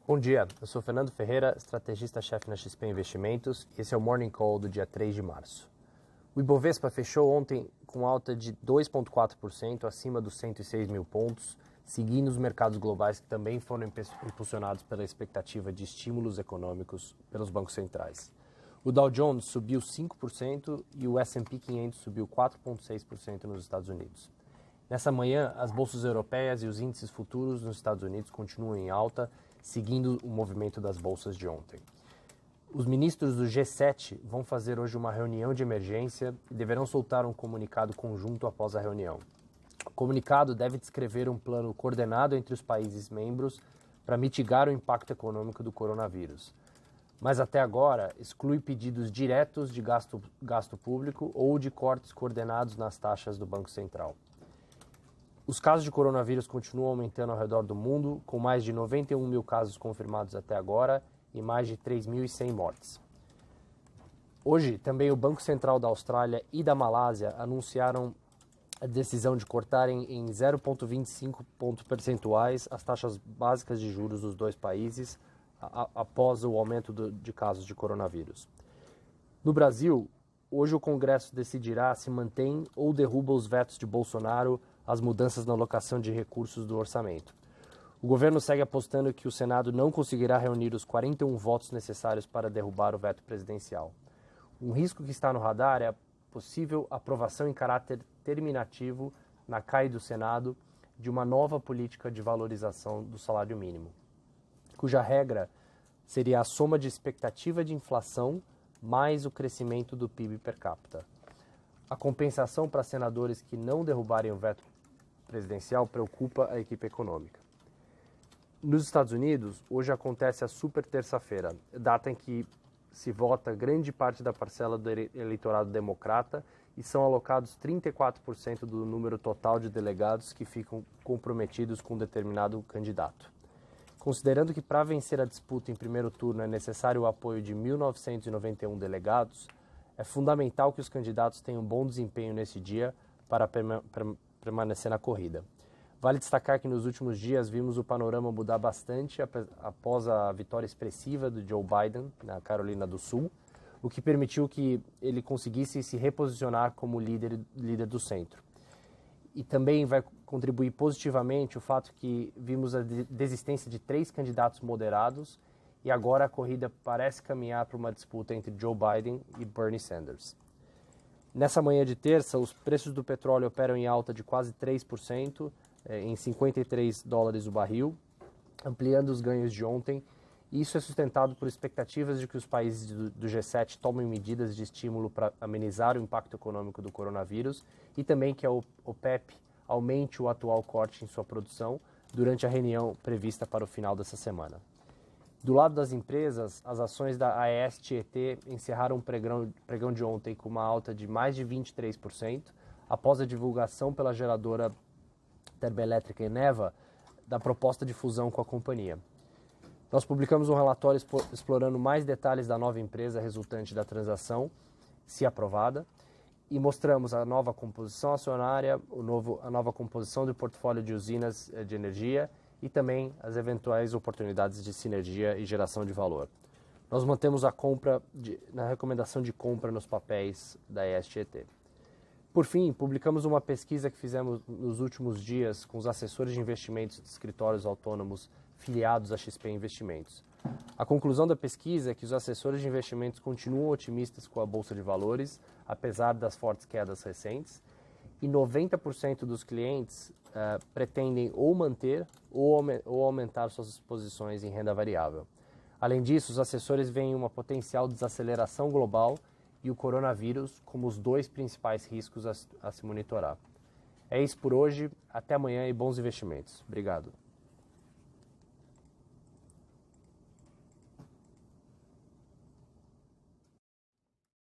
Bom dia, eu sou Fernando Ferreira, estrategista-chefe na XP Investimentos e esse é o Morning Call do dia 3 de março. O Ibovespa fechou ontem com alta de 2,4% acima dos 106 mil pontos, seguindo os mercados globais que também foram impulsionados pela expectativa de estímulos econômicos pelos bancos centrais. O Dow Jones subiu 5% e o S&P 500 subiu 4,6% nos Estados Unidos. Nessa manhã, as bolsas europeias e os índices futuros nos Estados Unidos continuam em alta, seguindo o movimento das bolsas de ontem. Os ministros do G7 vão fazer hoje uma reunião de emergência e deverão soltar um comunicado conjunto após a reunião. O comunicado deve descrever um plano coordenado entre os países membros para mitigar o impacto econômico do coronavírus. Mas até agora exclui pedidos diretos de gasto público ou de cortes coordenados nas taxas do Banco Central. Os casos de coronavírus continuam aumentando ao redor do mundo, com mais de 91 mil casos confirmados até agora e mais de 3.100 mortes. Hoje, também o Banco Central da Austrália e da Malásia anunciaram a decisão de cortarem em 0,25 pontos percentuais as taxas básicas de juros dos dois países após o aumento de casos de coronavírus. No Brasil, hoje o Congresso decidirá se mantém ou derruba os vetos de Bolsonaro às mudanças na alocação de recursos do orçamento. O governo segue apostando que o Senado não conseguirá reunir os 41 votos necessários para derrubar o veto presidencial. Um risco que está no radar é a possível aprovação em caráter terminativo na CAI do Senado de uma nova política de valorização do salário mínimo, cuja regra seria a soma de expectativa de inflação mais o crescimento do PIB per capita. A compensação para senadores que não derrubarem o veto presidencial preocupa a equipe econômica. Nos Estados Unidos, hoje acontece a super terça-feira, data em que se vota grande parte da parcela do eleitorado democrata e são alocados 34% do número total de delegados que ficam comprometidos com um determinado candidato. Considerando que para vencer a disputa em primeiro turno é necessário o apoio de 1.991 delegados, é fundamental que os candidatos tenham bom desempenho nesse dia para permanecer na corrida. Vale destacar que nos últimos dias vimos o panorama mudar bastante após a vitória expressiva do Joe Biden na Carolina do Sul, o que permitiu que ele conseguisse se reposicionar como líder do centro. E também vai contribuir positivamente o fato que vimos a desistência de 3 candidatos moderados e agora a corrida parece caminhar para uma disputa entre Joe Biden e Bernie Sanders. Nessa manhã de terça, os preços do petróleo operam em alta de quase 3%, em 53 dólares o barril, ampliando os ganhos de ontem. E isso é sustentado por expectativas de que os países do G7 tomem medidas de estímulo para amenizar o impacto econômico do coronavírus e também que a OPEP aumente o atual corte em sua produção durante a reunião prevista para o final dessa semana. Do lado das empresas, as ações da AES Tietê encerraram o pregão de ontem com uma alta de mais de 23%, após a divulgação pela geradora termoelétrica Eneva da proposta de fusão com a companhia. Nós publicamos um relatório explorando mais detalhes da nova empresa resultante da transação, se aprovada, e mostramos a nova composição acionária, a nova composição do portfólio de usinas de energia e também as eventuais oportunidades de sinergia e geração de valor. Nós mantemos na recomendação de compra nos papéis da ESGT. Por fim, publicamos uma pesquisa que fizemos nos últimos dias com os assessores de investimentos de escritórios autônomos filiados à XP Investimentos. A conclusão da pesquisa é que os assessores de investimentos continuam otimistas com a Bolsa de Valores, apesar das fortes quedas recentes, e 90% dos clientes pretendem ou manter ou aumentar suas posições em renda variável. Além disso, os assessores veem uma potencial desaceleração global e o coronavírus como os 2 principais riscos a se monitorar. É isso por hoje, até amanhã e bons investimentos. Obrigado.